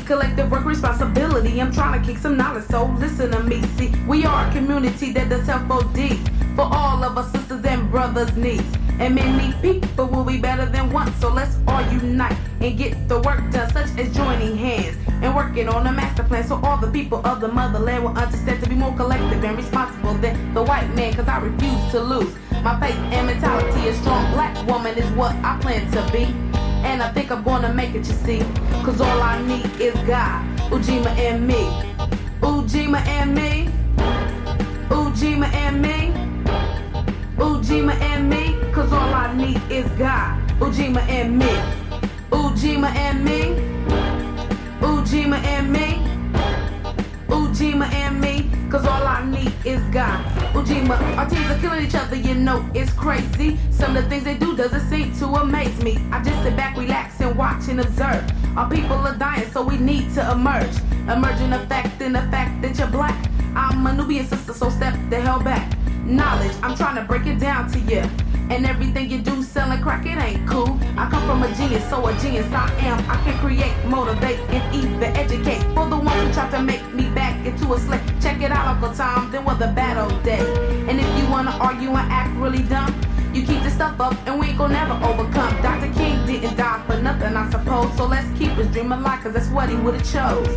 collective work responsibility. I'm trying to kick some knowledge, so listen to me. See, we are a community that does help ODs for all of our sisters and brothers' needs. And many people will be better than one, so let's all unite and get the work done, such as joining hands and working on a master plan, so all the people of the motherland will understand to be more collective and responsible than the white man, cause I refuse to lose. My faith and mentality is strong. Black woman is what I plan to be, and I think I'm gonna make it, you see, cause all I need is God, Ujima and me, Ujima and me, Ujima and me, Ujima and me, cause all I need is God, Ujima and me, Ujima and me, Ujima and me, Ujima and me, cause all I need is God. Ujima, our teams are killing each other, you know it's crazy. Some of the things they do doesn't seem to amaze me. I just sit back, relax, and watch and observe. Our people are dying, so we need to emerge. Emerging the fact that you're black. I'm a Nubian sister, so step the hell back. Knowledge, I'm trying to break it down to you. And everything you do selling crack, it ain't cool. I come from a genius, so a genius I am. I can create, motivate, and even educate. For the ones who try to make me back into a slave, check it out, Uncle Tom, then were the bad old days. And if you wanna argue and act really dumb, you keep this stuff up and we ain't gonna never overcome. Dr. King didn't die for nothing, I suppose. So let's keep his dream alive, cause that's what he would've chose.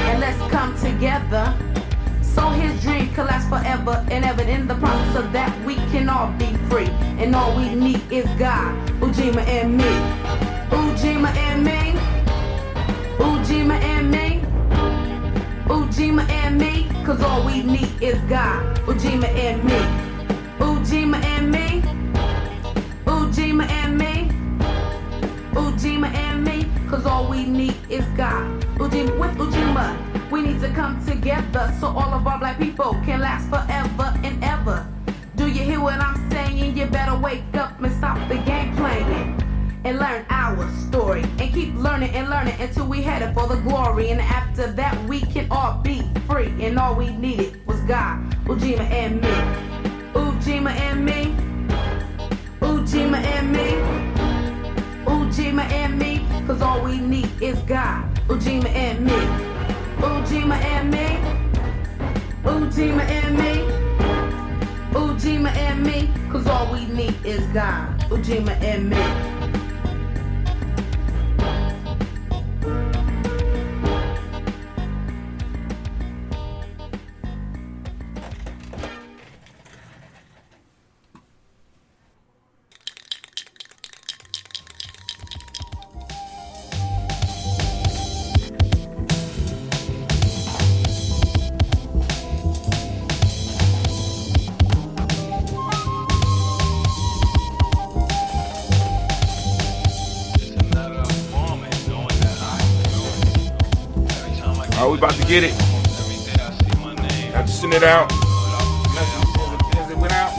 And let's come together, so his dream could last forever and ever. In the process of that, we can all be free. And all we need is God, Ujima and me, Ujima and me, Ujima and me, Ujima and me, cause all we need is God, Ujima and me, Ujima and me, Ujima and me, Ujima and me, cause all we need is God, Ujima. With Ujima, we need to come together so all of our black people can last forever and ever. Do you hear what I'm saying? You better wake up and stop the game playing and learn our story and keep learning and learning until we headed for the glory. And after that we can all be free, and all we needed was God, Ujima and me, Ujima and me, Ujima and me, Ujima and me, cause all we need is God, Ujima and me, Ujima and me, Ujima and me, Ujima and me, cause all we need is God, Ujima and me. We about to get it. Have to send it out. As it went out.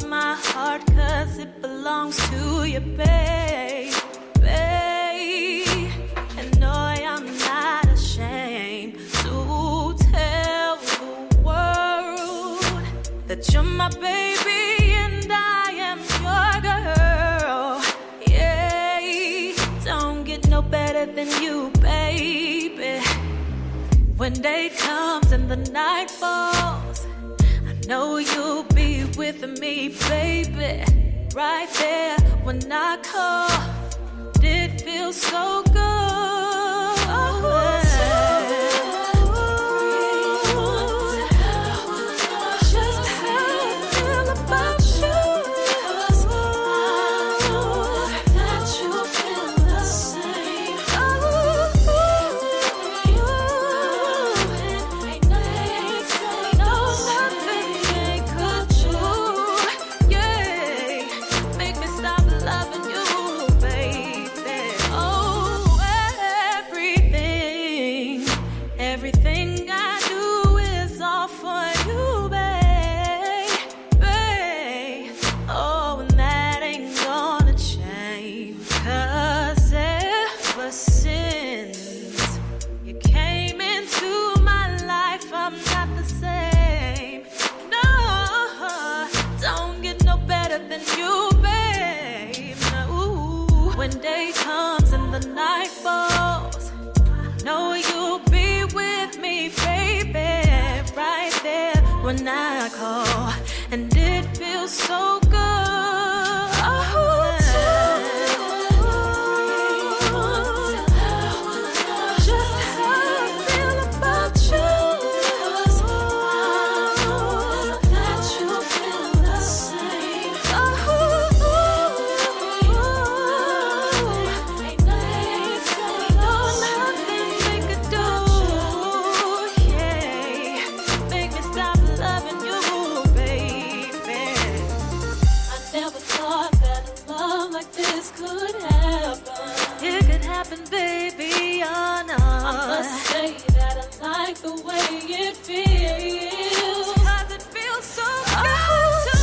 My heart, 'cause it belongs to you, babe. that you're my baby and I am your girl. Yeah, don't get no better than you, baby. When day comes and the night falls, I know you'll be with me, baby. Right there when I call, it feels so good. Just how I feel about you. That you feel the same. Ain't nothing they could do. Yeah, make me stop loving you, baby. Oh, everything I do is all for you, babe. Oh, and that ain't gonna change. 'Cause ever since you came into my life, I'm not the same. No, don't get no better than you, babe. No. When day comes and the night falls, I know you'll be with me, baby. Right there when I call, and it feels so good. Just how I feel about you. That you feel the same. Ain't nothing they could do. Yeah, make me stop loving you, baby. I never thought that a love like this could happen. It could happen, baby, oh no. I must say that I like the way it feels. 'Cause it feels so good to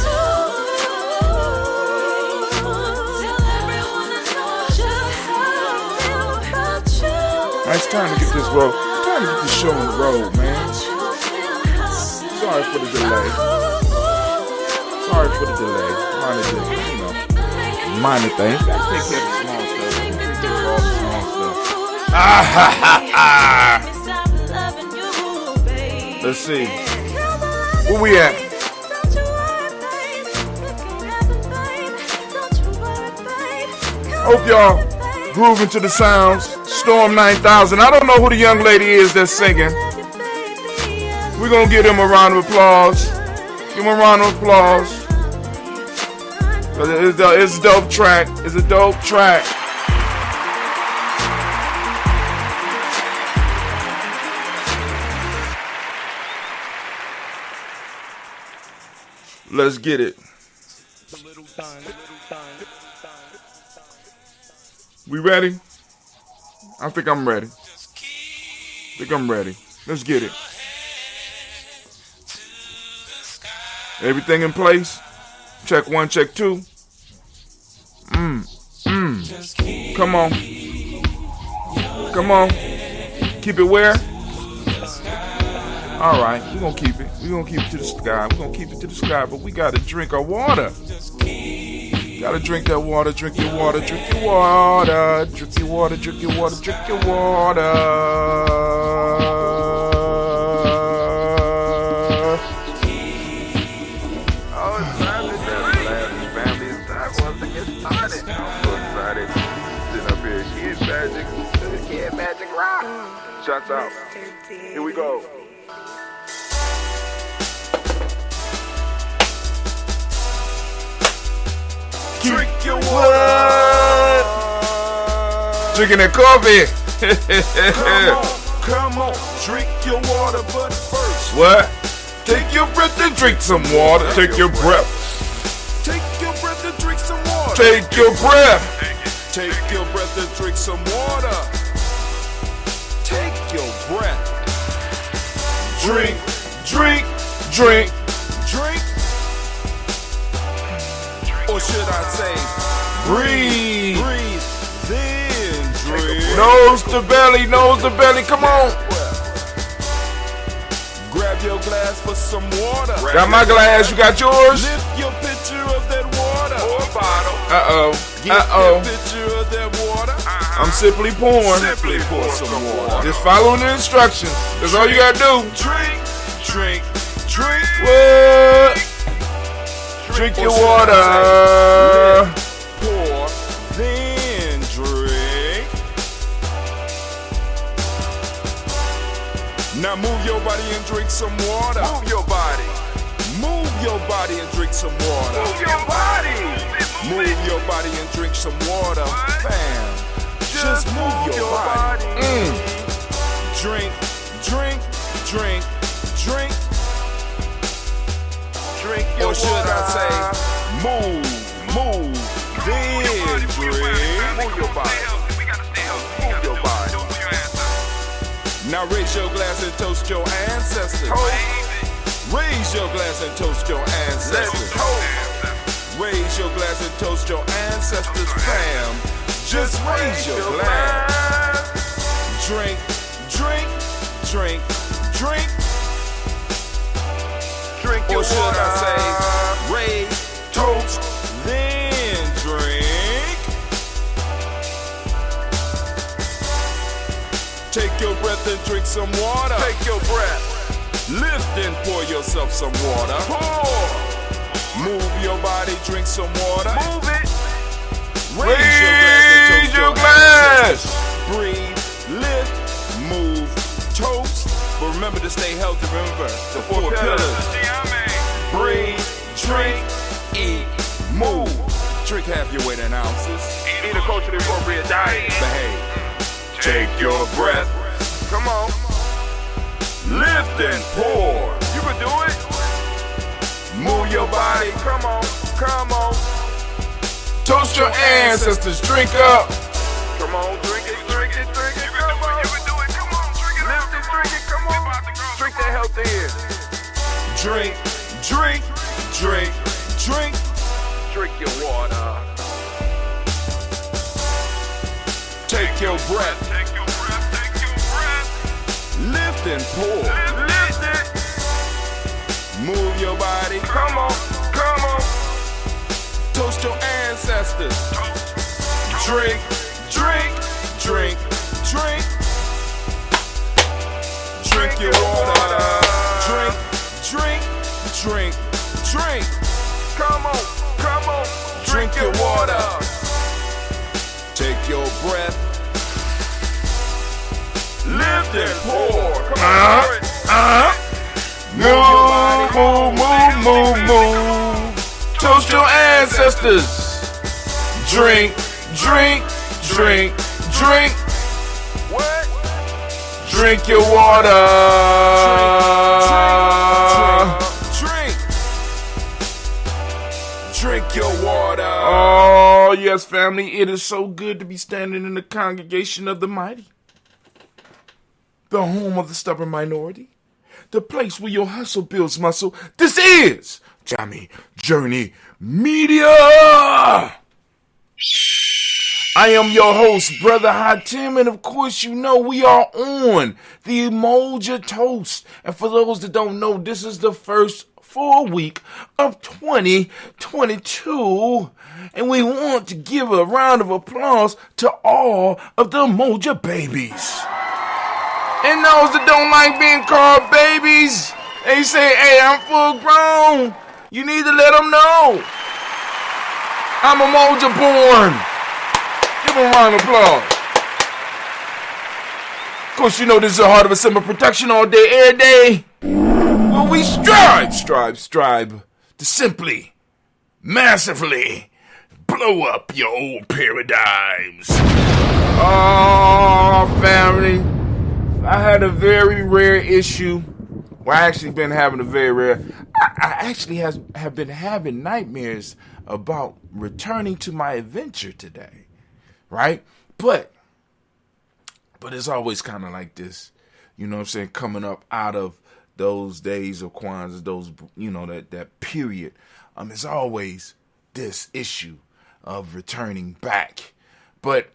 tell everyone I know just how I feel about you. It's time to get this road. Time to get this show on the road, man. Sorry for the delay. Sorry for the delay. Minor things. Gotta take care of the small stuff. Take care of all the small stuff. Let's see. Where we at? Hope y'all grooving to the sounds. Storm 9000. I don't know who the young lady is that's singing. We're gonna give them a round of applause. Give them a round of applause. It's a dope track. It's a dope track. Let's get it. We ready? I think I'm ready. Let's get it. Everything in place? Check 1, check 2. Come on. Come on. Keep it where? Alright, we're gonna keep it. We're gonna keep it to the sky. We're gonna keep it to the sky, but we gotta drink our water. Gotta drink that water, drink your water, drink your water, drink your water, drink your water, drink your water. Oh, it's family, family. It's time for us to get started. I'm so excited. Sitting up here, Kid Magic Rock. Shots out. Here we go. Drink your water. Drinking that coffee. Come on, drink your water, but first. What? Take your breath and drink some water. Take your breath. Take your breath and drink some water. Take your breath. Take your breath and drink some water. Take your breath. Drink, drink, drink, drink. Or should I say, breathe. Breathe, then drink. Nose to belly, come on. Grab your glass for some water. Got my glass, you got yours? Lift your pitcher of that water. Or bottle. Get Uh-oh. that pitcher of that water. I'm simply pouring. Simply pour some water. Just following the instructions. That's all you gotta do. Drink, drink, drink. What? Drink your water. Pour, then drink. Now move your body and drink some water. Move your body. Move your body and drink some water. Move your body. Move your body and drink some water. Bam. Just move your body. Drink, drink, drink, drink. Drink your or should water. I say, move, then drink. Move your body. Move your body. Now raise your glass and toast your ancestors. Raise your glass and toast your ancestors. Raise your glass and toast your ancestors, fam. Just raise your glass. Drink, drink, drink, drink. Drink your or should water. I say, raise, toast, then drink. Take your breath and drink some water. Take your breath. Lift and pour yourself some water. Pour. Move your body, drink some water. Move it. Raise your glass. Breathe, lift, move, toast. But remember to stay healthy. Remember the four pillars. Breathe, drink, eat, move. Drink half your weight in ounces. Eat a culturally appropriate diet. Behave. Take your breath. Come on. Lift and pour. You can do it. Move your body. Come on. Come on. Toast your ancestors. Drink up. Come on. Drink it. Drink it. Drink it. Come on. You can do it. Come on. Drink it. Lift it. Drink it. Come on. Drink that health in. Drink. Drink. Drink. Drink. Drink your water. Take your breath. Take your breath. Take your breath. Lift and pour. Lift it. Move your body. Come on. Come on. Toast your ancestors. Drink, drink, drink, drink. Drink your water. Drink, drink, drink, drink. Come on. Come on. Drink your water. Take your breath. Lift and pour. Come on. Move. Toast your ancestors. Drink, drink, drink, drink. What? Drink your water. Drink. Drink your water. Oh, yes, family. It is so good to be standing in the congregation of the mighty. The home of the stubborn minority. The place where your hustle builds muscle. This is GNJMedia. I am your host, Brother Hatim, and of course you know we are on the Umoja Toast. And for those that don't know, this is the first full week of 2022, and we want to give a round of applause to all of the Umoja babies. And those that don't like being called babies, they say, hey, I'm full grown. You need to let them know. I'm Umoja born. Give them a round of applause. Of course, you know this is a heart of a summer protection all day, every day. Well, we strive to simply, massively blow up your old paradigms. Oh, family. I had a very rare issue. Well, I actually been having a very rare. I actually have been having nightmares about returning to my adventure today, right? But it's always kind of like this, you know what I'm saying? Coming up out of those days of Kwanzaa, those, you know, that period. It's always this issue of returning back. But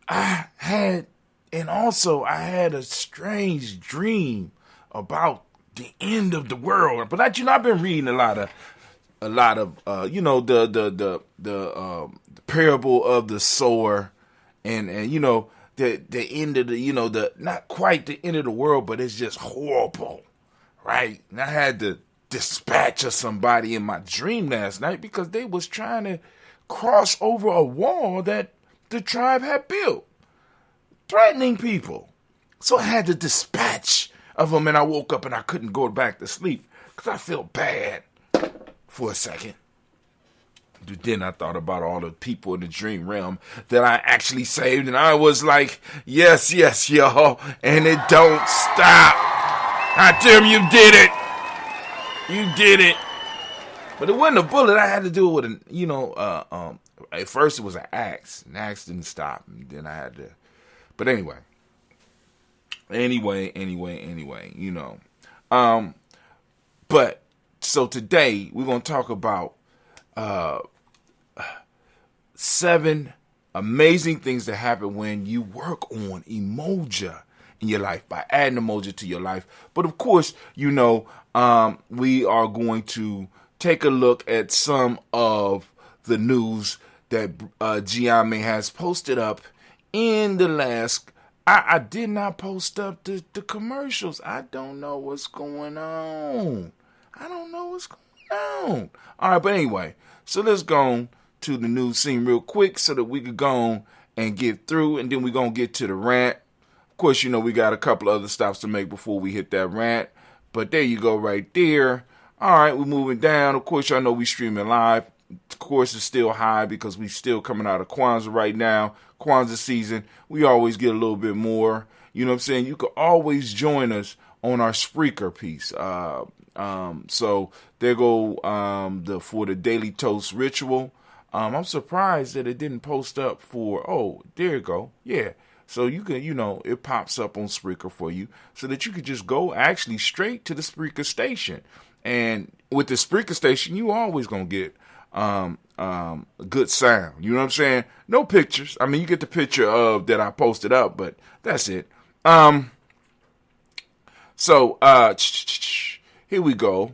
I had And also, I had a strange dream about the end of the world. But I've been reading a lot of the parable of the sower, and the end of the not quite the end of the world, but it's just horrible, right? And I had to dispatch of somebody in my dream last night because they was trying to cross over a wall that the tribe had built, threatening people. So I had to dispatch of them, and I woke up and I couldn't go back to sleep because I felt bad for a second. But then I thought about all the people in the dream realm that I actually saved, and I was like, yes, y'all, and it don't stop. I tell you, you did it. You did it. But it wasn't a bullet. I had to do it with at first it was an axe. An axe didn't stop. And then I had to. But anyway. But so today we're going to talk about 7 amazing things that happen when you work on Umoja in your life, by adding Umoja to your life. But of course, we are going to take a look at some of the news that Gye-Nyame has posted up in the last. I did not post up the commercials. I don't know what's going on. All right, but anyway, so let's go on to the news scene real quick so that we could go on and get through, and then we're going to get to the rant. Of course, we got a couple other stops to make before we hit that rant, but there you go right there. All right, we're moving down. Of course, y'all know we streaming live. Of course, it's still high because we still coming out of Kwanzaa right now. Kwanzaa season, we always get a little bit more. You know what I'm saying? You could always join us on our Spreaker piece. So there go for the Daily Toast ritual. I'm surprised that it didn't post up for. Oh, there you go. Yeah. So you can, it pops up on Spreaker for you so that you could just go actually straight to the Spreaker station. And with the Spreaker station, you always going to get good sound. You know what I'm saying? No pictures. I mean, you get the picture of that I posted up, but that's it. So here we go.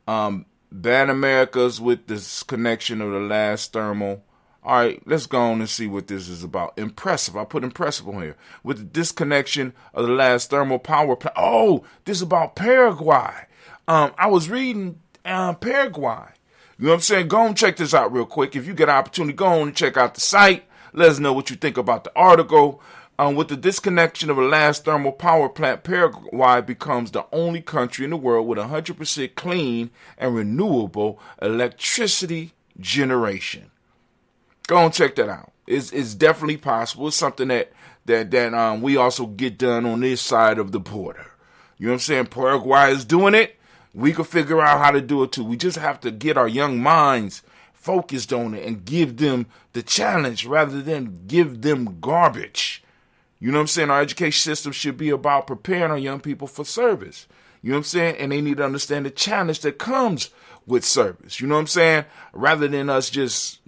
Bad Americas with this connection of the last thermal. All right, let's go on and see what this is about. Impressive. I put impressive on here. With the disconnection of the last thermal power plant. Oh, this is about Paraguay. I was reading Paraguay. You know what I'm saying? Go and check this out real quick. If you get an opportunity, go on and check out the site. Let us know what you think about the article. With the disconnection of the last thermal power plant, Paraguay becomes the only country in the world with 100% clean and renewable electricity generation. Go and check that out. It's definitely possible. It's something that we also get done on this side of the border. You know what I'm saying? Paraguay is doing it. We can figure out how to do it too. We just have to get our young minds focused on it and give them the challenge rather than give them garbage. You know what I'm saying? Our education system should be about preparing our young people for service. You know what I'm saying? And they need to understand the challenge that comes with service. You know what I'm saying? Rather than us just,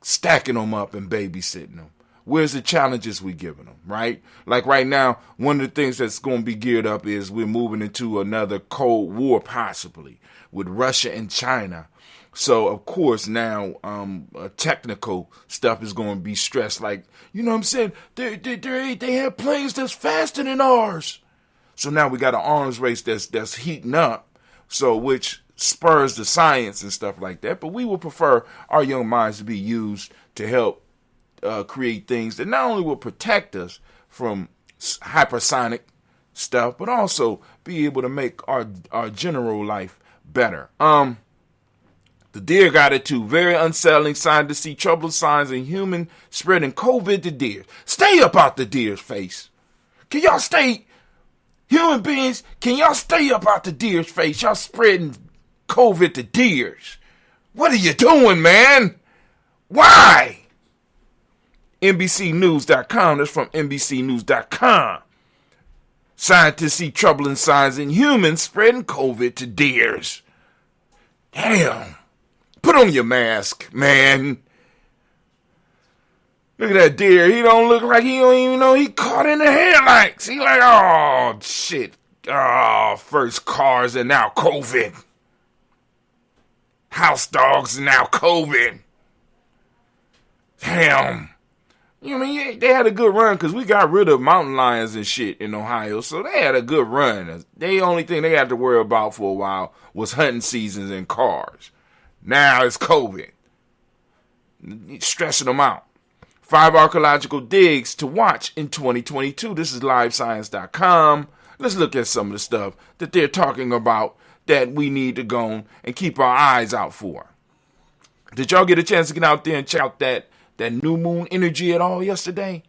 stacking them up and babysitting them. Where's the challenges we giving them, right? Like right now, one of the things that's going to be geared up is we're moving into another Cold War possibly with Russia and China. So, of course, now technical stuff is going to be stressed. Like, you know what I'm saying? They have planes that's faster than ours. So now we got an arms race that's heating up, so which spurs the science and stuff like that. But we would prefer our young minds to be used to help create things that not only will protect us from hypersonic stuff, but also be able to make our general life better. The deer got it too. Very unsettling sign to see troubling signs in human spreading COVID to deer. Stay up out the deer's face. Can y'all stay, human beings, can y'all stay up out the deer's face? Y'all spreading COVID to deers. What are you doing, man? Why? NBCnews.com. That's from NBCnews.com. Scientists see troubling signs in humans spreading COVID to deers. Damn. Put on your mask, man. Look at that deer. He don't look like he don't even know he caught in the headlights. He like, oh, shit. Oh, first cars and now COVID. House dogs and now COVID. Damn. You know what I mean? They had a good run because we got rid of mountain lions and shit in Ohio. So they had a good run. The only thing they had to worry about for a while was hunting seasons and cars. Now it's COVID. Stressing them out. 5 archaeological digs to watch in 2022. This is livescience.com. Let's look at some of the stuff that they're talking about that we need to go and keep our eyes out for. Did y'all get a chance to get out there and check out that new moon energy at all yesterday?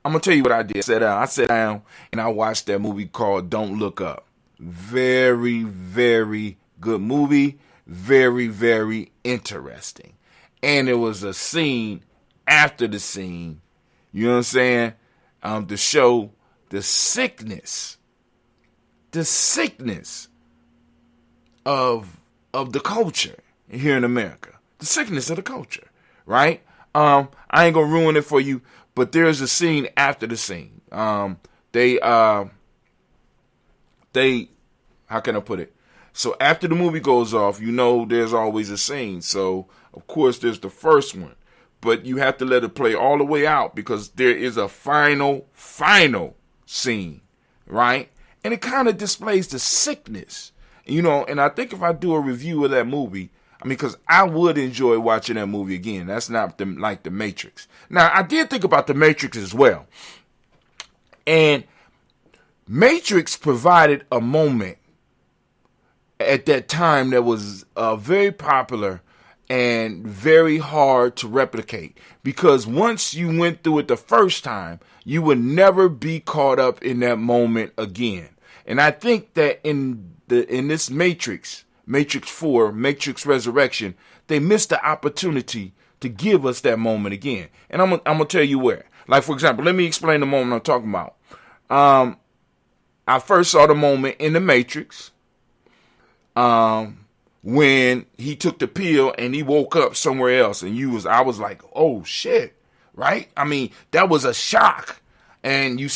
I'm going to tell you what I did. I sat down and I watched that movie called Don't Look Up. Very, very good movie. Very, very interesting. And there was a scene after the scene, you know what I'm saying, to show the sickness of the culture here in America. The sickness of the culture, right? I ain't gonna ruin it for you, but there's a scene after the scene. They how can I put it? So after the movie goes off, you know there's always a scene. So of course there's the first one, but you have to let it play all the way out because there is a final scene, right? And it kind of displays the sickness, you know. And I think if I do a review of that movie, I mean, because I would enjoy watching that movie again. That's not like The Matrix. Now, I did think about The Matrix as well. And Matrix provided a moment at that time that was very popular and very hard to replicate. Because once you went through it the first time, you would never be caught up in that moment again. And I think that in this Matrix 4, Matrix Resurrection, they missed the opportunity to give us that moment again. And I'm gonna tell you where. Like, for example, let me explain the moment I'm talking about. I first saw the moment in the Matrix when he took the pill and he woke up somewhere else, and I was like, oh shit, right? I mean, that was a shock. And you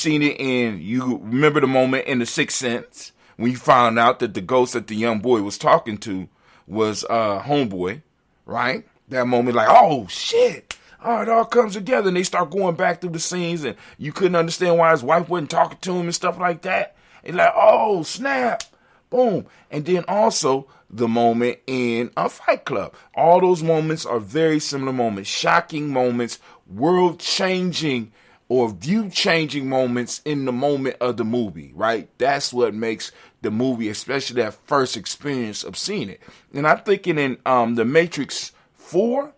remember the moment in The Sixth Sense when you found out that the ghost that the young boy was talking to was homeboy, right? That moment, like, oh shit. Oh, it all comes together, and they start going back through the scenes, and you couldn't understand why his wife wasn't talking to him and stuff like that. And like, oh snap, boom. And then also the moment in a Fight Club. All those moments are very similar moments, shocking moments, world-changing or view-changing moments in the moment of the movie, right? That's what makes the movie, especially that first experience of seeing it. And I'm thinking in The Matrix 4,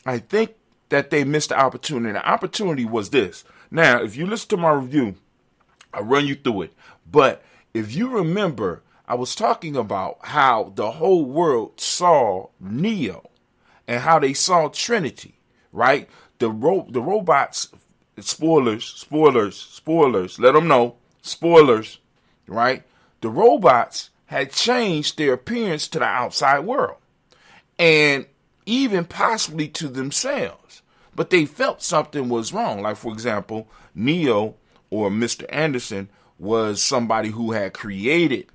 I think that they missed the opportunity. The opportunity was this. Now, if you listen to my review, I'll run you through it. But if you remember, I was talking about how the whole world saw Neo and how they saw Trinity, right? The robots, spoilers, let them know, spoilers, right? The robots had changed their appearance to the outside world and even possibly to themselves. But they felt something was wrong. Like, for example, Neo or Mr. Anderson was somebody who had created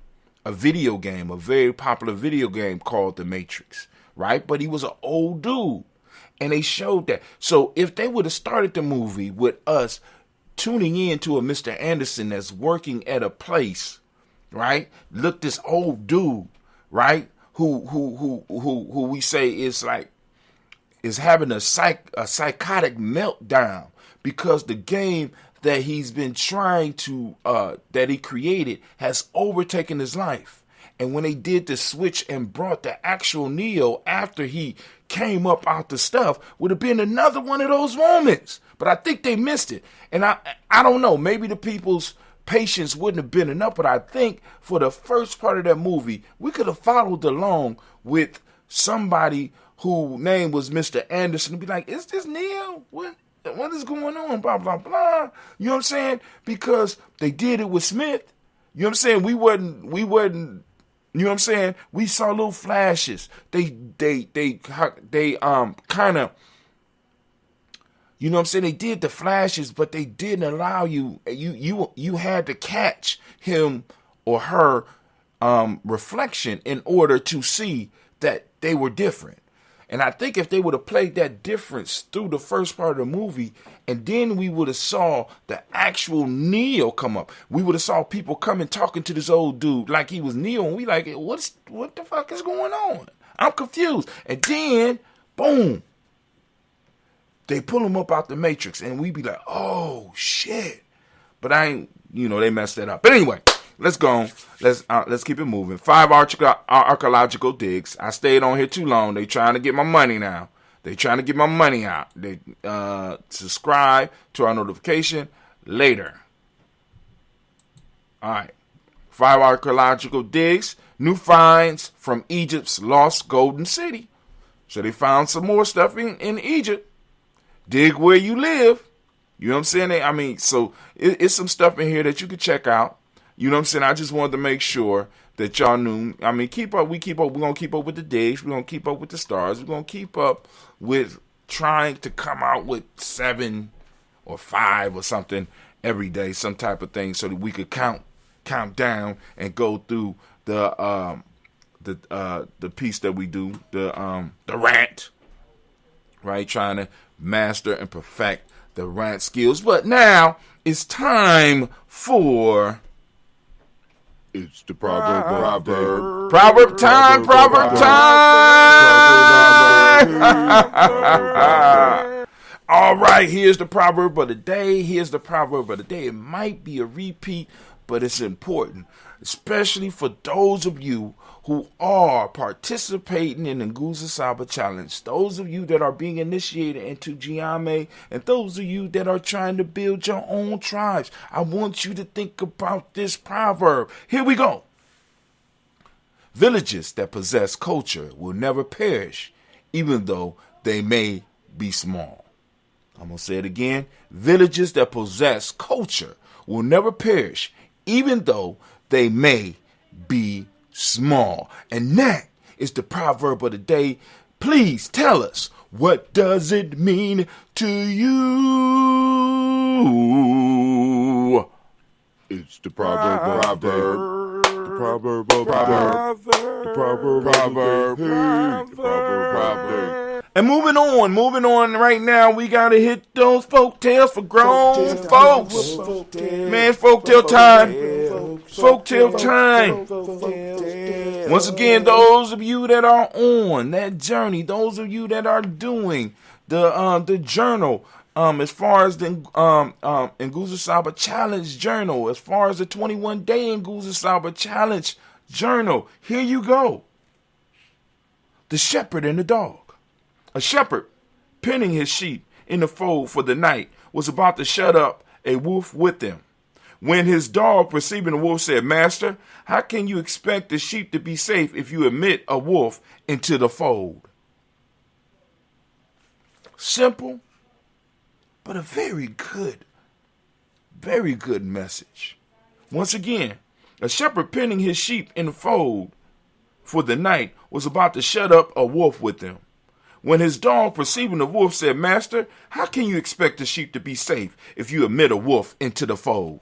a video game, a very popular video game called The Matrix, right? But he was an old dude. And they showed that. So if they would have started the movie with us tuning in to a Mr. Anderson that's working at a place, right? Look, this old dude, right? Who we say is having a psychotic meltdown because the game that he's been trying to, that he created has overtaken his life. And when they did the switch and brought the actual Neo after he came up out the stuff, would have been another one of those moments. But I think they missed it. And I don't know, maybe the people's patience wouldn't have been enough, but I think for the first part of that movie, we could have followed along with somebody whose name was Mr. Anderson and be like, is this Neo? What is going on? Blah, blah, blah. You know what I'm saying? Because they did it with Smith. You know what I'm saying? We wasn't, you know what I'm saying? We saw little flashes. They kind of You know what I'm saying? They did the flashes, but they didn't allow you had to catch him or her reflection in order to see that they were different. And I think if they would have played that difference through the first part of the movie, and then we would have saw the actual Neo come up, we would have saw people coming talking to this old dude like he was Neo, and we like, what the fuck is going on? I'm confused. And then, boom, they pull him up out the Matrix, and we be like, oh shit. But they messed that up. But anyway, let's go on. Let's keep it moving. 5 archaeological digs. I stayed on here too long. They trying to get my money now. They trying to get my money out. They subscribe to our notification later. All right. 5 archaeological digs. New finds from Egypt's lost golden city. So they found some more stuff in Egypt. Dig where you live. You know what I'm saying? So it's some stuff in here that you can check out. You know what I'm saying? I just wanted to make sure that y'all knew. Keep up. We keep up. We're going to keep up with the digs. We're going to keep up with the stars. We're going to keep up with trying to come out with 7 or 5 or something every day, some type of thing, so that we could count down and go through the piece that we do, the rant, right? Trying to master and perfect the rant skills. But now it's time for... It's the proverb time. All right, here's the proverb of the day. It might be a repeat, but it's important, especially for those of you who are participating in the Nguzo Saba Challenge, those of you that are being initiated into Gye-Nyame, and those of you that are trying to build your own tribes. I want you to think about this proverb. Here we go. Villages that possess culture will never perish, even though they may be small. I'm going to say it again. Villages that possess culture will never perish, even though they may be small. And that is the proverb of the day. Please tell us, what does it mean to you? It's the proverb. And moving on right now, we got to hit those folk tales for grown folks. Man, folktale time. Folktale time. Once again, those of you that are on that journey, those of you that are doing the journal, as far as the Nguzo Saba Challenge journal, as far as the 21-day Nguzo Saba Challenge journal, here you go. The shepherd and the dog. A shepherd, penning his sheep in the fold for the night, was about to shut up a wolf with him. When his dog, perceiving the wolf, said, "Master, how can you expect the sheep to be safe if you admit a wolf into the fold?" Simple, but a very good message. Once again, a shepherd penning his sheep in the fold for the night was about to shut up a wolf with him. When his dog, perceiving the wolf, said, "Master, how can you expect the sheep to be safe if you admit a wolf into the fold?"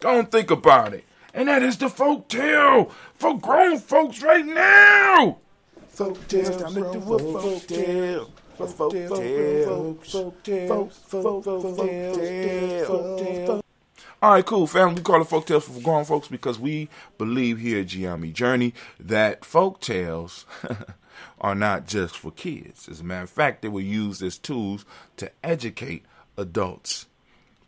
Don't think about it. And that is the folk tale for grown folks right now. Folk tale, time to do a folk tale. All right, cool, family. We call it folk tales for grown folks because we believe here at Gye-Nyame Journey that folk tales are not just for kids. As a matter of fact, they were used as tools to educate adults,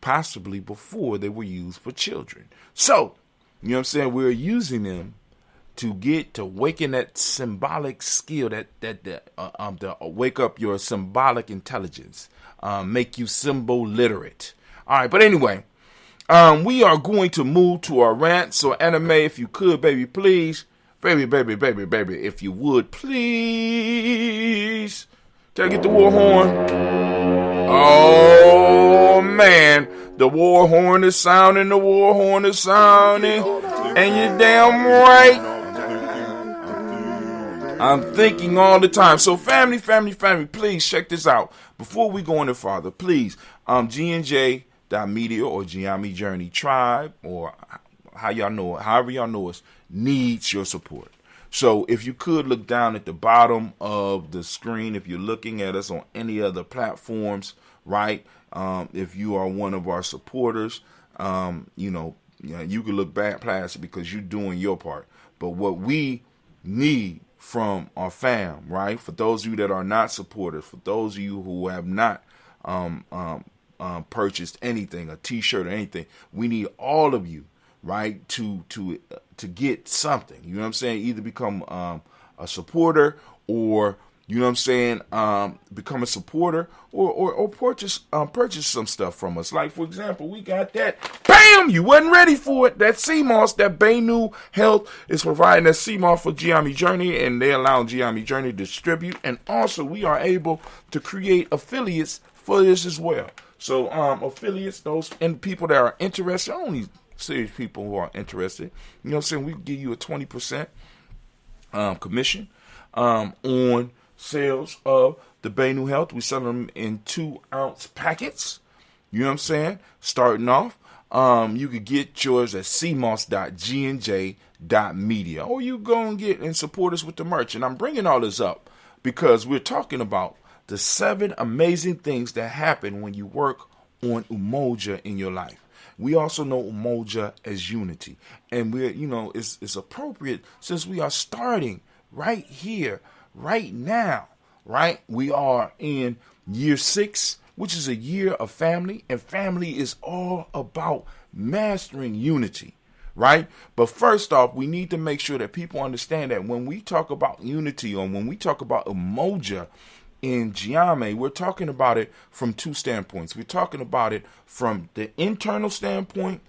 possibly before they were used for children. So, you know what I'm saying? We're using them to get to waken that symbolic skill, to wake up your symbolic intelligence, make you symbol literate. All right, but anyway, we are going to move to our rant. So, Anime, if you could, baby, please. Baby, if you would, please. Can I get the war horn? Oh, man. The war horn is sounding. And you're damn right. I'm thinking all the time. So family, please check this out. Before we go any farther, please, GNJ.Media or Gye-Nyame Journey Tribe, or however y'all know us, needs your support. So if you could look down at the bottom of the screen, if you're looking at us on any other platforms, right? If you are one of our supporters, you can look back past it because you're doing your part. But what we need from our fam, right? For those of you that are not supporters, for those of you who have not purchased anything, a T-shirt or anything, we need all of you, right, to get something. You know what I'm saying? Either become a supporter, or you know what I'm saying, become a supporter, or purchase some stuff from us. Like, for example, we got that. Bam! You wasn't ready for it. That CMOS, that Gye-Nyame Health is providing that CMOS for Gye-Nyame Journey, and they allow Gye-Nyame Journey to distribute. And also, we are able to create affiliates for this as well. So, affiliates, those and people that are interested, only serious people who are interested, you know what I'm saying, we give you a 20% commission on sales of the Gye-Nyame Health. We sell them in 2-ounce packets. You know what I'm saying? Starting off, you could get yours at cmos.gnj.media, or you go and get and support us with the merch. And I'm bringing all this up because we're talking about the 7 amazing things that happen when you work on Umoja in your life. We also know Umoja as unity, and it's appropriate since we are starting right here, right now, right? We are in year 6, which is a year of family, and family is all about mastering unity, right? But first off, we need to make sure that people understand that when we talk about unity, or when we talk about Umoja in Gye-Nyame, we're talking about it from 2 standpoints. We're talking about it from the internal standpoint,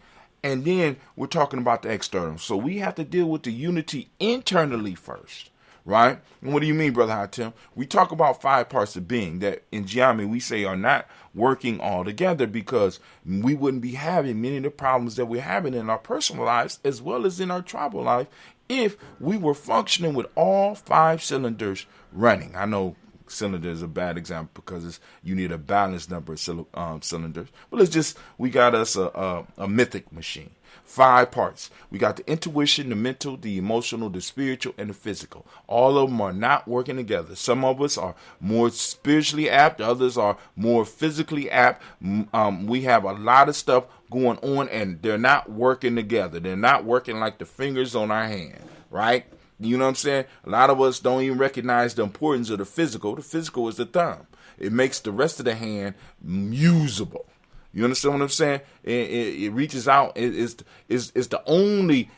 and then we're talking about the external. So we have to deal with the unity internally first, right? And what do you mean, Brother Hatim? We talk about 5 parts of being that in Gye-Nyame we say are not working all together, because we wouldn't be having many of the problems that we're having in our personal lives as well as in our tribal life if we were functioning with all 5 cylinders running. I know cylinder is a bad example because you need a balanced number of cylinders. But we got us a mythic machine. 5 parts. We got the intuition, the mental, the emotional, the spiritual, and the physical. All of them are not working together. Some of us are more spiritually apt. Others are more physically apt. We have a lot of stuff going on, and they're not working together. They're not working like the fingers on our hand, right? You know what I'm saying? A lot of us don't even recognize the importance of the physical. The physical is the thumb. It makes the rest of the hand usable. You understand what I'm saying? It reaches out. It's the only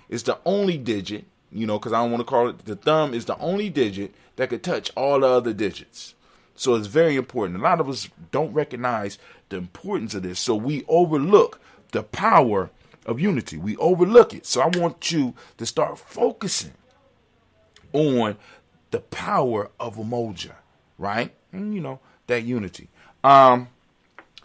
digit, because I don't want to call it, the thumb is the only digit that could touch all the other digits. So it's very important. A lot of us don't recognize the importance of this. So we overlook the power of unity. We overlook it. So I want you to start focusing on the power of Umoja, right? And that unity.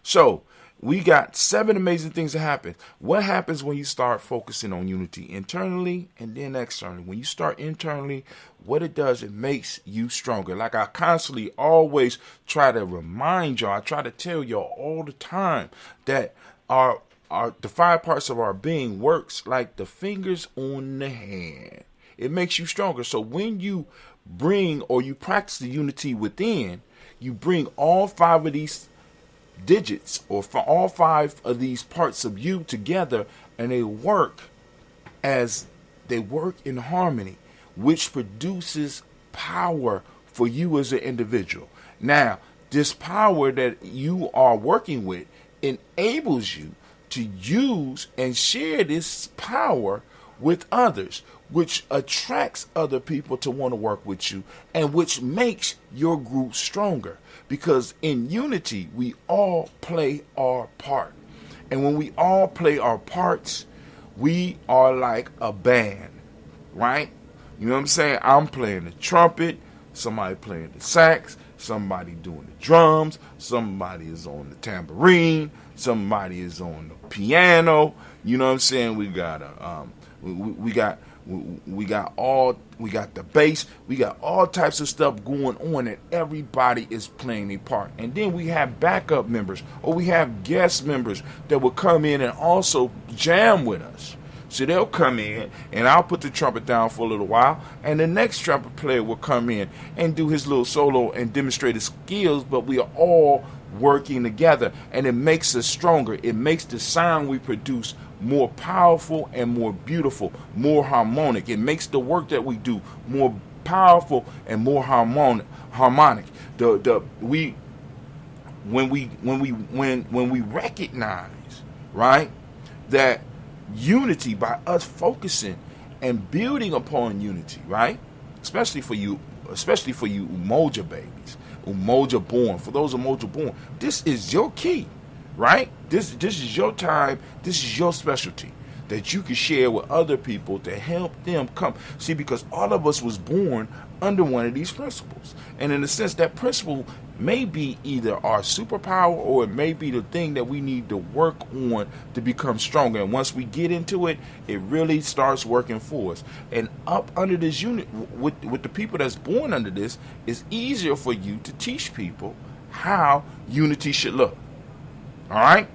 So we got 7 amazing things that happen. What happens when you start focusing on unity internally and then externally? When you start internally, what it does, it makes you stronger. Like I constantly always try to remind y'all, I try to tell y'all all the time that the 5 parts of our being works like the fingers on the hand. It makes you stronger. So when you bring or you practice the unity within, you bring all 5 of these digits or for all 5 of these parts of you together, and they work in harmony, which produces power for you as an individual. Now, this power that you are working with enables you to use and share this power with others, which attracts other people to want to work with you, and which makes your group stronger. Because in unity, we all play our part. And when we all play our parts, we are like a band, right? You know what I'm saying? I'm playing the trumpet, somebody playing the sax, somebody doing the drums, somebody is on the tambourine, somebody is on the piano. You know what I'm saying? We got We got the bass, we got all types of stuff going on, and everybody is playing a part. And then we have backup members, or we have guest members that will come in and also jam with us. So they'll come in, and I'll put the trumpet down for a little while, and the next trumpet player will come in and do his little solo and demonstrate his skills, but we are all working together, and it makes us stronger. It makes the sound we produce more powerful and more beautiful, more harmonic. It makes the work that we do more powerful and more harmonic. When we recognize, right, that unity, by us focusing and building upon unity, right? Especially for you Umoja babies, Umoja born. For those Umoja born, this is your key, right? This is your time. This is your specialty that you can share with other people to help them come. See, because all of us was born under one of these principles. And in a sense, that principle may be either our superpower, or it may be the thing that we need to work on to become stronger. And once we get into it, it really starts working for us. And up under this unit, with the people that's born under this, it's easier for you to teach people how unity should look. All right?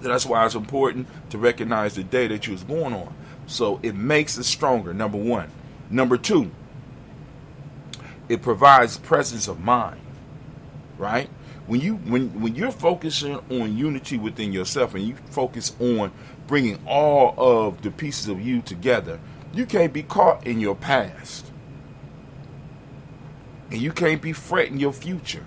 That's why it's important to recognize the day that you was born on. So it makes us stronger, number one. Number two, it provides presence of mind, right? When you're focusing on unity within yourself, and you focus on bringing all of the pieces of you together, you can't be caught in your past, and you can't be fretting your future.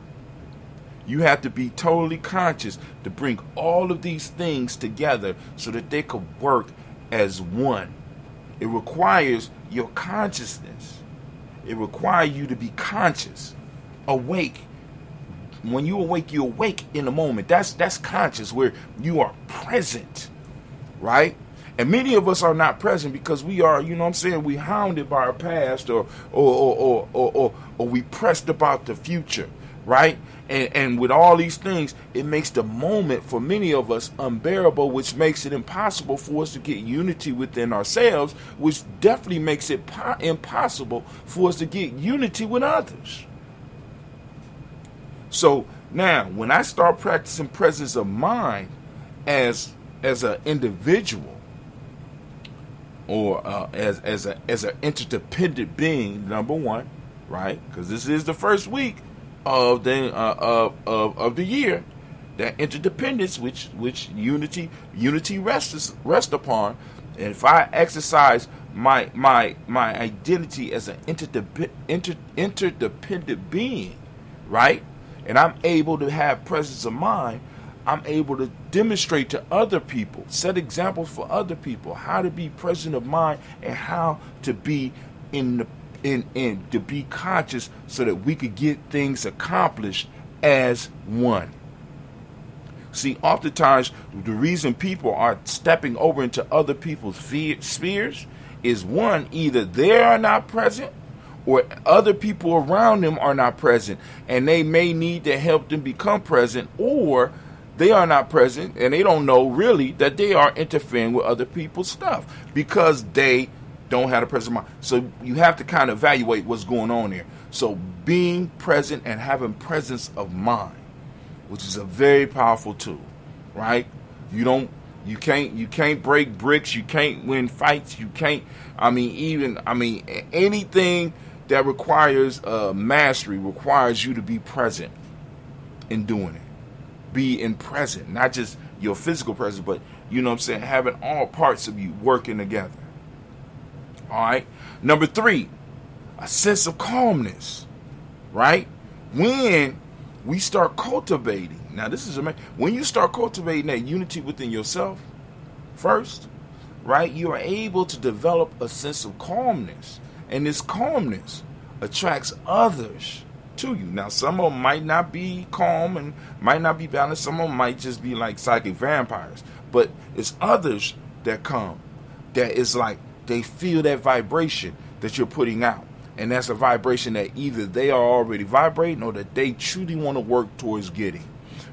You have to be totally conscious to bring all of these things together so that they could work as one. It requires your consciousness. It requires you to be conscious, awake. When you awake in the moment. That's conscious, where you are present, right? And many of us are not present because we are, we hounded by our past, or we pressed about the future, right? And with all these things, it makes the moment for many of us unbearable, which makes it impossible for us to get unity within ourselves, which definitely makes it impossible for us to get unity with others. So now, when I start practicing presence of mind as an individual, or as an interdependent being, number one, right? Because this is the first week of the year, that interdependence which unity rests upon. And if I exercise my identity as an interdependent being, right, and I'm able to have presence of mind, I'm able to demonstrate to other people, set examples for other people, how to be present of mind and how to be to be conscious, so that we could get things accomplished as one. See, oftentimes the reason people are stepping over into other people's spheres is, one, either they are not present, or other people around them are not present, and they may need to help them become present, or they are not present and they don't know really that they are interfering with other people's stuff because they don't have a present mind. So you have to kind of evaluate what's going on there. So being present and having presence of mind, which is a very powerful tool, right? You can't break bricks. You can't win fights. You can't, anything that requires mastery requires you to be present in doing it. Be in present, not just your physical presence, but having all parts of you working together. All right. Number three, a sense of calmness, right? When we start cultivating, now this is amazing. When you start cultivating that unity within yourself first, right, you are able to develop a sense of calmness. And this calmness attracts others to you. Now, some of them might not be calm and might not be balanced. Some of them might just be like psychic vampires. But it's others that come that is like, they feel that vibration that you're putting out. And that's a vibration that either they are already vibrating or that they truly want to work towards getting.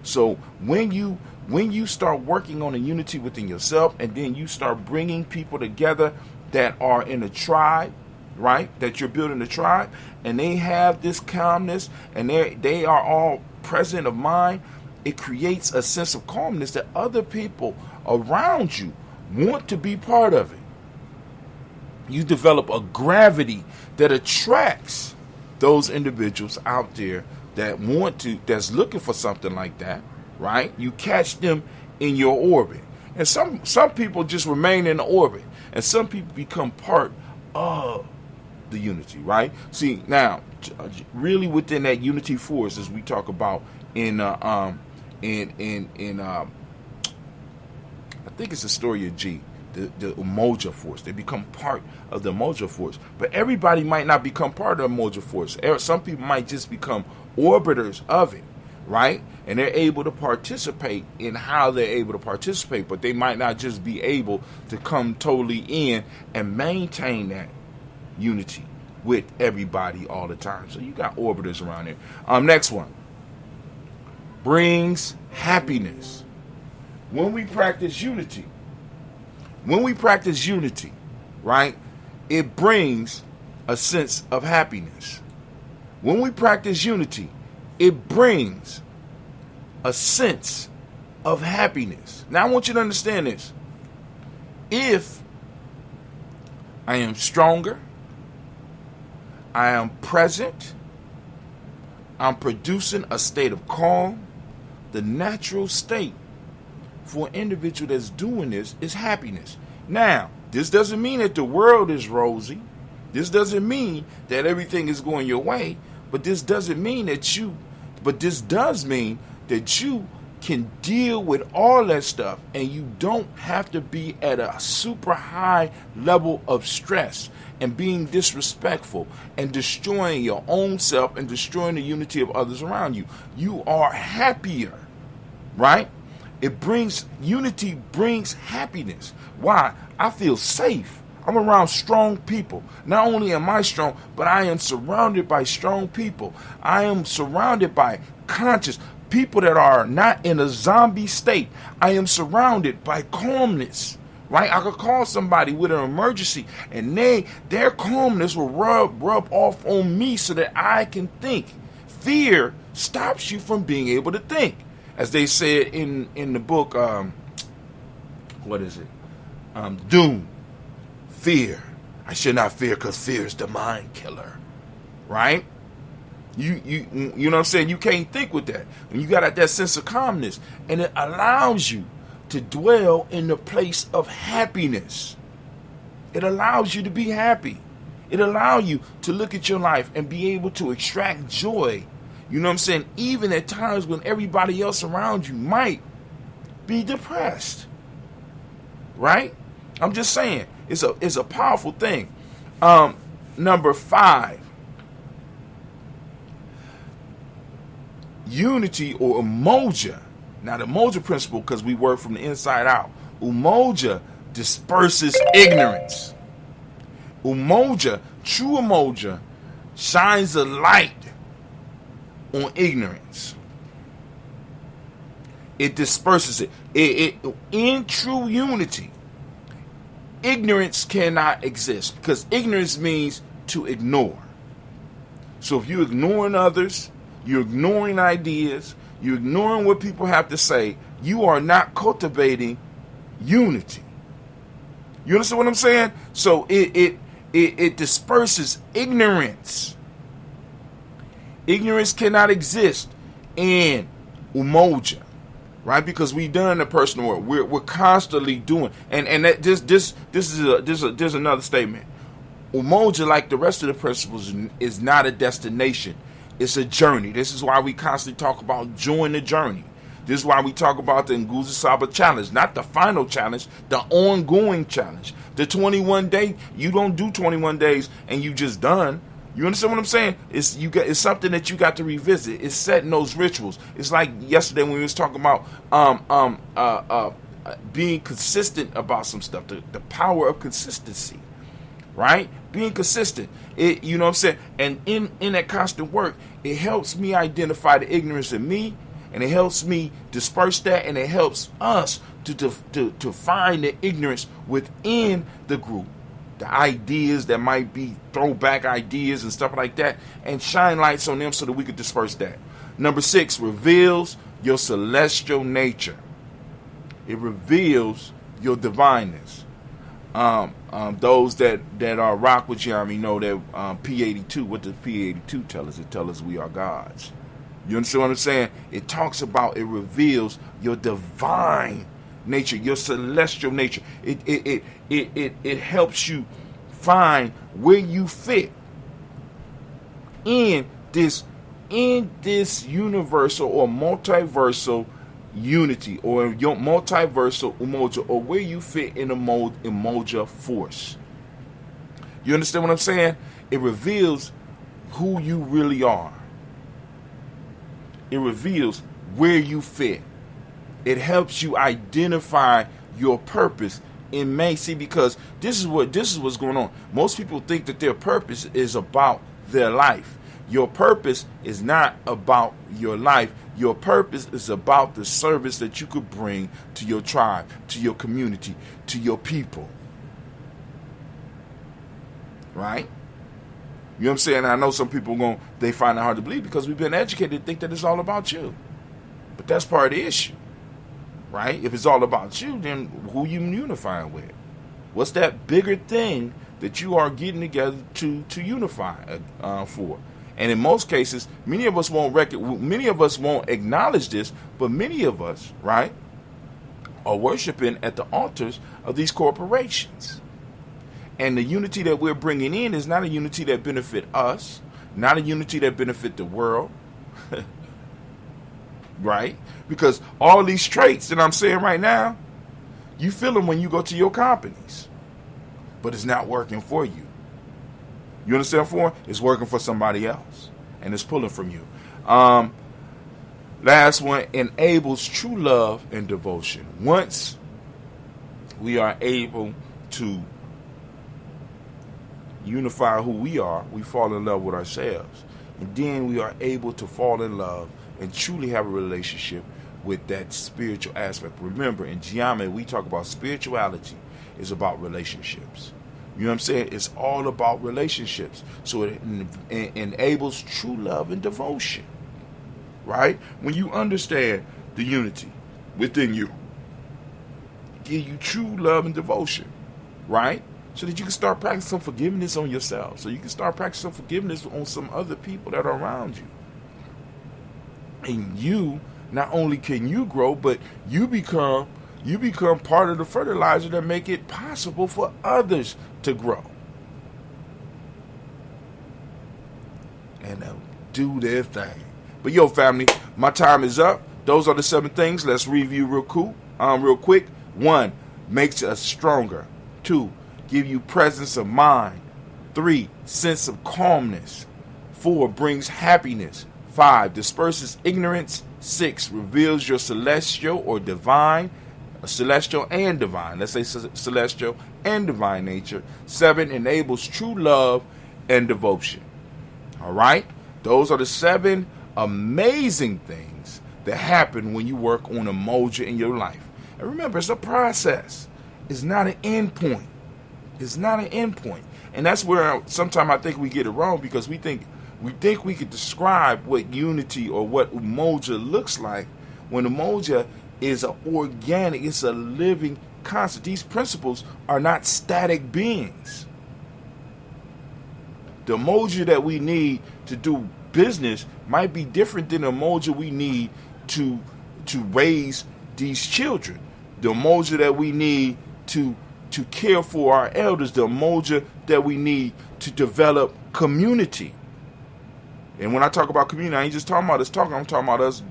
So when you when you start working on a unity within yourself, and then you start bringing people together that are in a tribe, right? That you're building a tribe, and they have this calmness, and they are all present of mind. It creates a sense of calmness that other people around you want to be part of it. You develop a gravity that attracts those individuals out there that's looking for something like that, right? You catch them in your orbit. And some people just remain in the orbit, and some people become part of the unity, right? See, now, really within that unity force, as we talk about in I think it's the story of G, the Umoja force. They become part of the Umoja force. But everybody might not become part of the Umoja force. Some people might just become orbiters of it, right? And they're able to participate in how they're able to participate, but they might not just be able to come totally in and maintain that unity with everybody all the time. So you got orbiters around there. Next one. Brings happiness. When we practice unity, right, it brings a sense of happiness. When we practice unity, it brings a sense of happiness. Now, I want you to understand this. If I am stronger, I am present, I'm producing a state of calm, the natural state for an individual that's doing this is happiness. Now, this doesn't mean that the world is rosy. This doesn't mean that everything is going your way, but this does mean that you can deal with all that stuff, and you don't have to be at a super high level of stress and being disrespectful and destroying your own self and destroying the unity of others around you. You are happier, right? Unity brings happiness. Why? I feel safe. I'm around strong people. Not only am I strong, but I am surrounded by strong people. I am surrounded by conscious people that are not in a zombie state. I am surrounded by calmness, right? I could call somebody with an emergency, and their calmness will rub off on me so that I can think. Fear stops you from being able to think. As they said in the book, Doom, fear. I should not fear because fear is the mind killer, right? You know what I'm saying? You can't think with that. And you got that sense of calmness, and it allows you to dwell in the place of happiness. It allows you to be happy. It allows you to look at your life and be able to extract joy. You know what I'm saying? Even at times when everybody else around you might be depressed. Right? I'm just saying, it's a powerful thing. Number 5. Unity or Umoja. Now the Umoja principle, because we work from the inside out. Umoja disperses ignorance. Umoja, true Umoja, shines a light on ignorance. It disperses it. In true unity, ignorance cannot exist, because ignorance means to ignore. So if you're ignoring others, you're ignoring ideas, you're ignoring what people have to say, you are not cultivating unity. You understand what I'm saying? So it disperses ignorance. Ignorance cannot exist in Umoja, right? Because we've done the personal work. We're constantly doing, and that this is another statement. Umoja, like the rest of the principles, is not a destination. It's a journey. This is why we constantly talk about join the journey. This is why we talk about the Nguzo Saba challenge, not the final challenge, the ongoing challenge. The 21 day, you don't do 21 days and you just done. You understand what I'm saying? It's something that you got to revisit. It's setting those rituals. It's like yesterday when we was talking about being consistent about some stuff. The power of consistency, right? Being consistent. You know what I'm saying? And in that constant work, it helps me identify the ignorance in me And it helps me disperse that, and it helps us to find the ignorance within the group, the ideas that might be throwback ideas and stuff like that, and shine lights on them so that we could disperse that. Number 6, reveals your celestial nature. It reveals your divineness. Those that are rock with Gye-Nyame know that P82, what does P82 tell us? It tells us we are gods. You understand what I'm saying? It talks about, it reveals your divine nature, your celestial nature. It helps you find where you fit in this universal or multiversal unity, or your multiversal Umoja, or where you fit in the Umoja force. You understand what I'm saying? It reveals who you really are. It reveals where you fit. It helps you identify your purpose in May. See, because this is what's going on. Most people think that their purpose is about their life. Your purpose is not about your life. Your purpose is about the service that you could bring to your tribe, to your community, to your people. Right? You know what I'm saying? I know some people they find it hard to believe because we've been educated to think that it's all about you. But that's part of the issue. Right? If it's all about you, then who you unifying with? What's that bigger thing that you are getting together to unify for? And in most cases, many of us won't acknowledge this, but many of us, right, are worshiping at the altars of these corporations. And the unity that we're bringing in is not a unity that benefit us, not a unity that benefit the world, right? Because all these traits that I'm saying right now, you feel them when you go to your companies, but it's not working for you. You understand what I'm for? It's working for somebody else, and it's pulling from you. Last one, enables true love and devotion. Once we are able to unify who we are, we fall in love with ourselves. And then we are able to fall in love and truly have a relationship with that spiritual aspect. Remember, in Gye-Nyame, we talk about spirituality is about relationships. You know what I'm saying? It's all about relationships. So it enables true love and devotion. Right? When you understand the unity within you, give you true love and devotion. Right? So that you can start practicing forgiveness on yourself. So you can start practicing forgiveness on some other people that are around you. And you, not only can you grow, but you become part of the fertilizer that make it possible for others to grow. And do their thing. But yo, family, my time is up. Those are the 7 things. Let's review real quick. 1, makes us stronger. 2, give you presence of mind. 3, sense of calmness. 4, brings happiness. 5, disperses ignorance. 6, reveals your celestial or divine, celestial and divine. Let's say celestial and divine nature. 7, enables true love and devotion. All right? Those are the 7 amazing things that happen when you work on Umoja in your life. And remember, it's a process. It's not an end point. It's not an end point. And that's where sometimes I think we get it wrong, because we think we could describe what unity or what Umoja looks like, when Umoja is an organic, it's a living concept. These principles are not static beings. The Umoja that we need to do business might be different than the Umoja we need to raise these children. The Umoja that we need to care for our elders. The Umoja that we need to develop community. And when I talk about community, I ain't just talking about us talking. I'm talking about us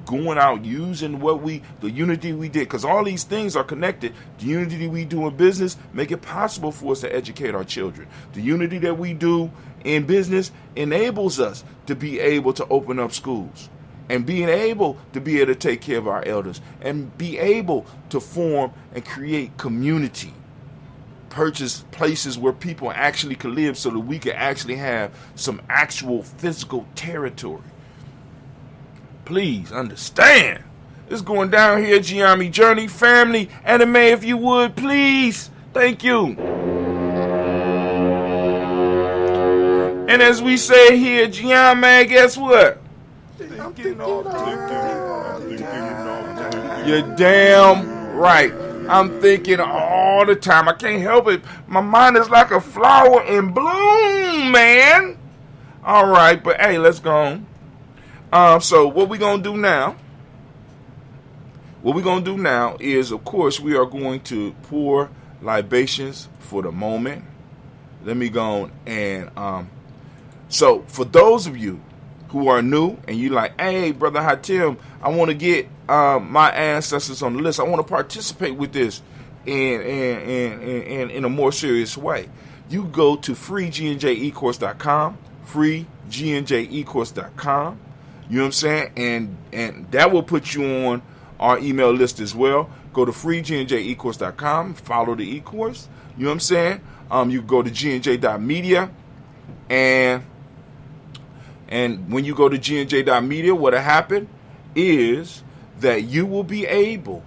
going out, using the unity we did. Because all these things are connected. The unity we do in business make it possible for us to educate our children. The unity that we do in business enables us to be able to open up schools. And being able to take care of our elders. And be able to form and create community. Purchase places where people actually can live, so that we can actually have some actual physical territory. Please understand. It's going down here at Gye-Nyame Journey. Family, anime, if you would, please. Thank you. And as we say here at Gye-Nyame, guess what? You're damn right. I'm thinking all the time. I can't help it. My mind is like a flower in bloom, man. All right, but hey, let's go on. So what we gonna do now? What we're going to do now is, of course, we are going to pour libations for the moment. Let me go and, so for those of you who are new and you like, hey, Brother Hatim, I want to get my ancestors on the list. I want to participate with this in a more serious way. You go to freegnjecourse.com, freegnjecourse.com. You know what I'm saying? And that will put you on our email list as well. Go to freegnjecourse.com, follow the e-course. You know what I'm saying? You go to GNJ.media, and when you go to GNJ.media, what'll happen is that you will be able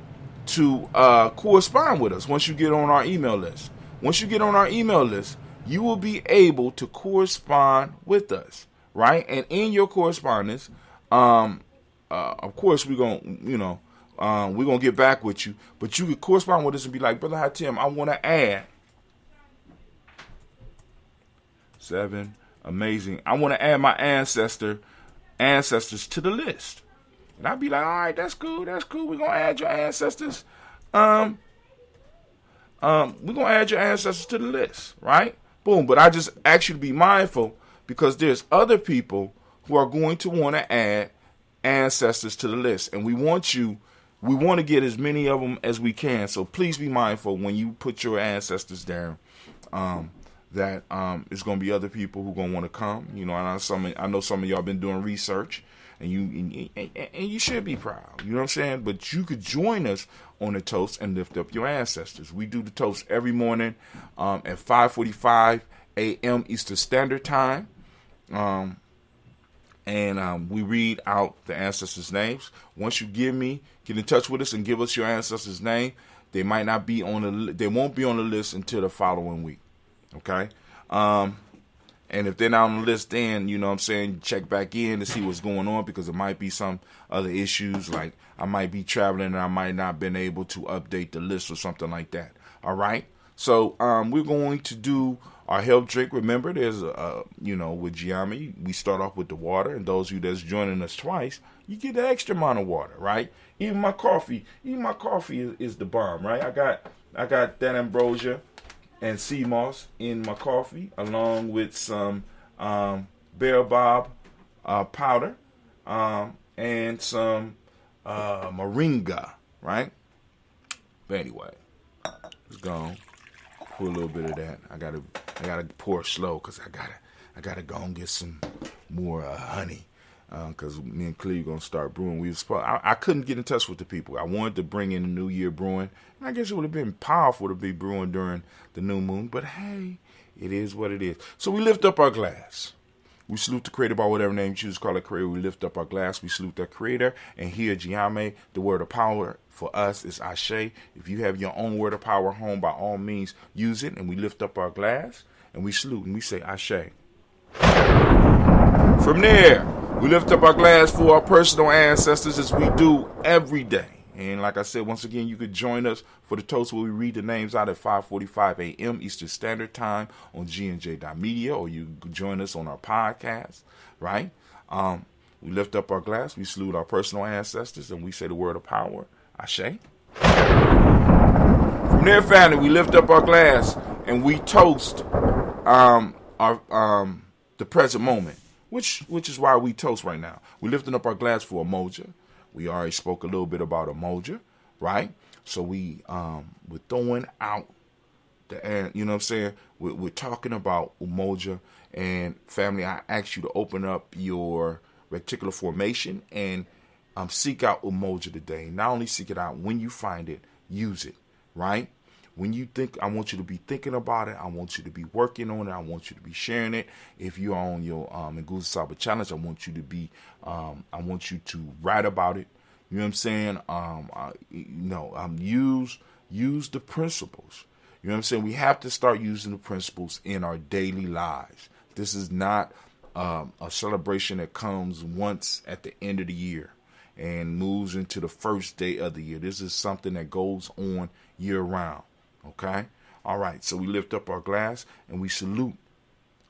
to correspond with us once you get on our email list. Once you get on our email list, you will be able to correspond with us, right? And in your correspondence, of course, we're going to get back with you, but you could correspond with us and be like, Brother Hatim, I want to add 7. Amazing. I want to add my ancestors to the list. And I'd be like, all right, that's cool. We're going to add your ancestors. We're going to add your ancestors to the list, right? Boom. But I just ask you to be mindful because there's other people who are going to want to add ancestors to the list. And we want to get as many of them as we can. So please be mindful when you put your ancestors down, that it's going to be other people who are going to want to come. You know, and I know some of y'all been doing research, and you should be proud. You know what I'm saying? But you could join us on the toast and lift up your ancestors. We do the toast every morning at 5:45 a.m. Eastern Standard Time. And we read out the ancestors' names. Once you get in touch with us and give us your ancestors' name, they might not be they won't be on the list until the following week. Okay? And if they're not on the list, then, you know what I'm saying, check back in to see what's going on, because there might be some other issues, like I might be traveling and I might not have been able to update the list or something like that. All right? So we're going to do our health drink. Remember, there's with Gye-Nyame, we start off with the water, and those of you that's joining us twice, you get the extra amount of water, right? Even my coffee is the bomb, right? I got that ambrosia and sea moss in my coffee, along with some baobab powder and some moringa, right? But anyway, it's gone. Pour a little bit of that. I gotta pour slow because I gotta go and get some more honey, because me and Cleve gonna start brewing. I couldn't get in touch with the people. I wanted to bring in the New Year brewing, and I guess it would have been powerful to be brewing during the new moon. But hey, it is what it is. So we lift up our glass. We salute the Creator by whatever name you choose to call it Creator. We lift up our glass. We salute that Creator. And here at Gye-Nyame, the word of power for us is Ashe. If you have your own word of power home, by all means, use it. And we lift up our glass and we salute and we say Ashe. From there, we lift up our glass for our personal ancestors, as we do every day. And like I said, once again, you could join us for the toast where we read the names out at 5:45 a.m. Eastern Standard Time on GNJ.media, or you could join us on our podcast, right? We lift up our glass, we salute our personal ancestors, and we say the word of power, Ashe. From there, family, we lift up our glass and we toast the present moment, which is why we toast right now. We're lifting up our glass for Umoja. We already spoke a little bit about Umoja, right? So we're throwing out the, you know what I'm saying? We're talking about Umoja. And family, I ask you to open up your reticular formation and seek out Umoja today. Not only seek it out, when you find it, use it, right? when you think, I want you to be thinking about it. I want you to be working on it. I want you to be sharing it. If you're on your Nguza Saba challenge, I want you to be, I want you to write about it. You know what I'm saying? Use the principles. You know what I'm saying? We have to start using the principles in our daily lives. This is not a celebration that comes once at the end of the year and moves into the first day of the year. This is something that goes on year round. Okay? All right. So we lift up our glass and we salute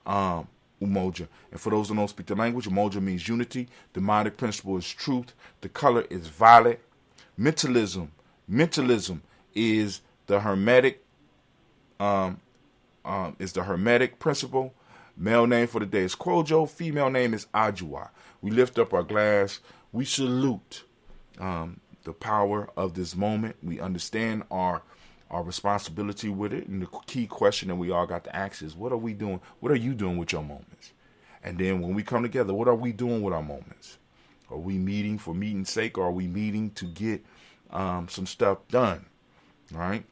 Umoja. And for those who don't speak the language, Umoja means unity. The demonic principle is truth. The color is violet. Mentalism is the hermetic principle. Male name for the day is Kwojo. Female name is Ajua. We lift up our glass. We salute the power of this moment. We understand our responsibility with it. And the key question that we all got to ask is, what are we doing? What are you doing with your moments? And then when we come together, what are we doing with our moments? Are we meeting for meeting's sake, or are we meeting to get some stuff done? All right?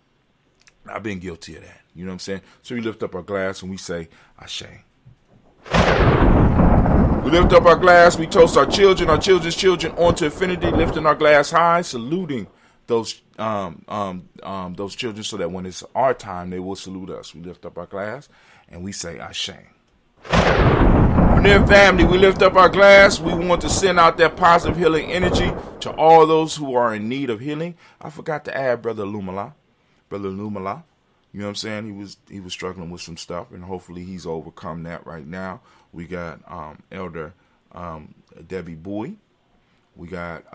I've been guilty of that. You know what I'm saying? So we lift up our glass and we say, Ashe. We lift up our glass, we toast our children's children onto infinity, lifting our glass high, saluting those children so that when it's our time, they will salute us. We lift up our glass and we say, Ashe. And then family, we lift up our glass. We want to send out that positive healing energy to all those who are in need of healing. I forgot to add Brother Lumala. You know what I'm saying? He was struggling with some stuff, and hopefully he's overcome that right now. We got Elder Debbie Bowie. We got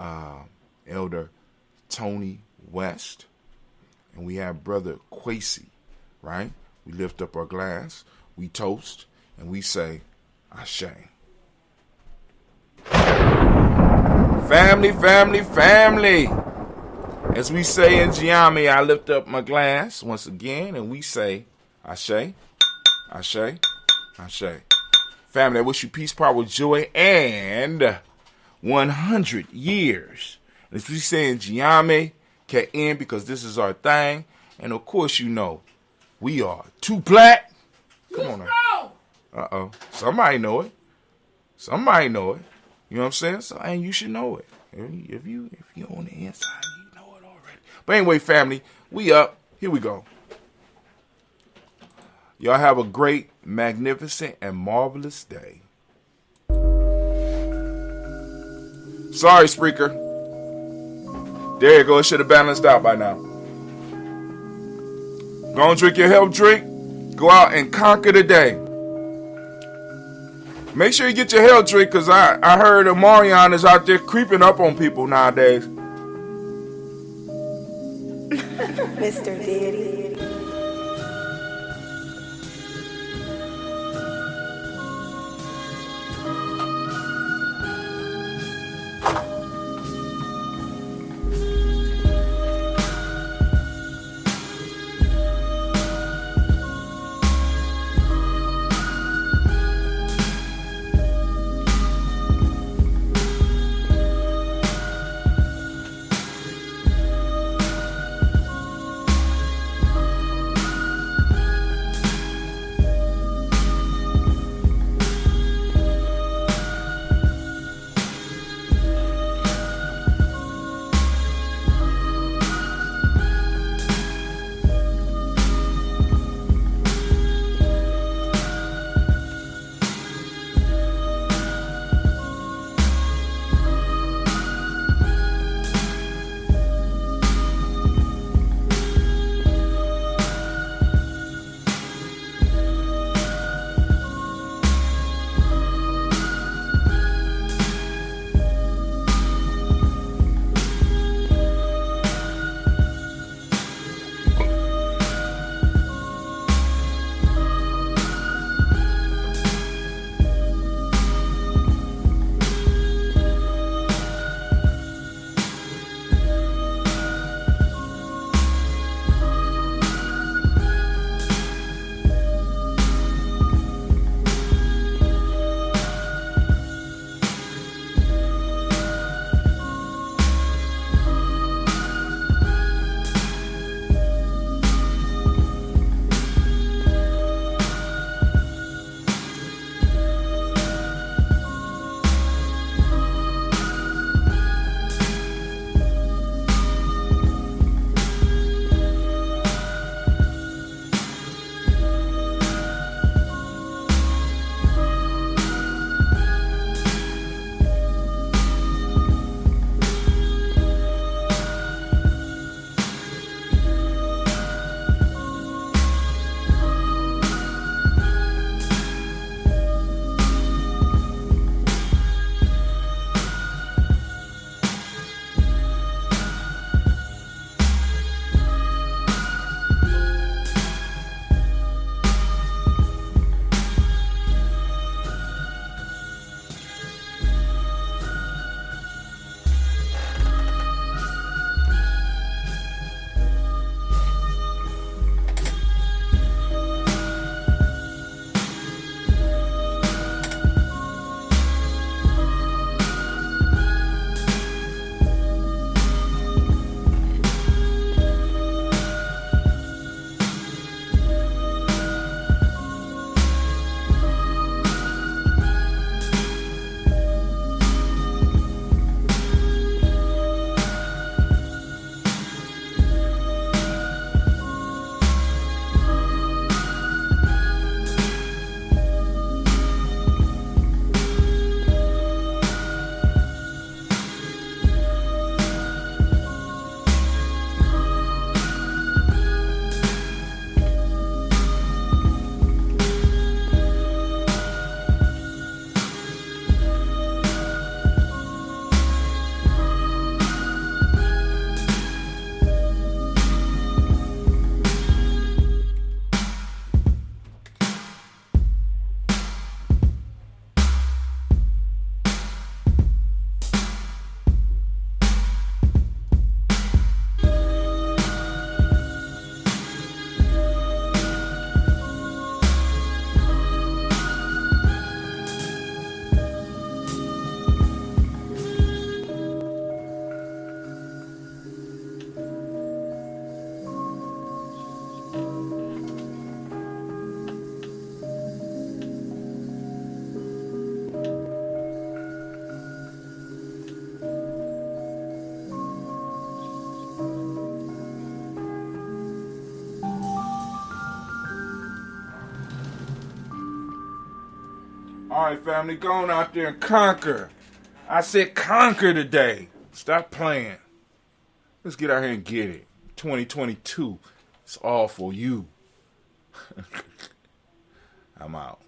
Elder Tony West. And we have Brother Quasi, right? We lift up our glass, we toast, and we say, Ashe. Family, family, family. As we say in Gye-Nyame, I lift up my glass once again, and we say, Ashe, Ashe, Ashe. Family, I wish you peace, power, joy, and 100 years. As we say in Gye-Nyame, can end because this is our thing. And of course, you know, we are too black. Come on now. Uh-oh. Somebody know it. Somebody know it. You know what I'm saying? So, and you should know it. If you're on the inside, you know it already. But anyway, family, we up. Here we go. Y'all have a great, magnificent, and marvelous day. Sorry, Spreaker. There you go. It should have balanced out by now. Go and drink your health drink. Go out and conquer the day. Make sure you get your health drink, because I heard Omarion is out there creeping up on people nowadays. Mr. Diddy. All right, family, go on out there and conquer. I said conquer today. Stop playing. Let's get out here and get it. 2022. It's all for you. I'm out.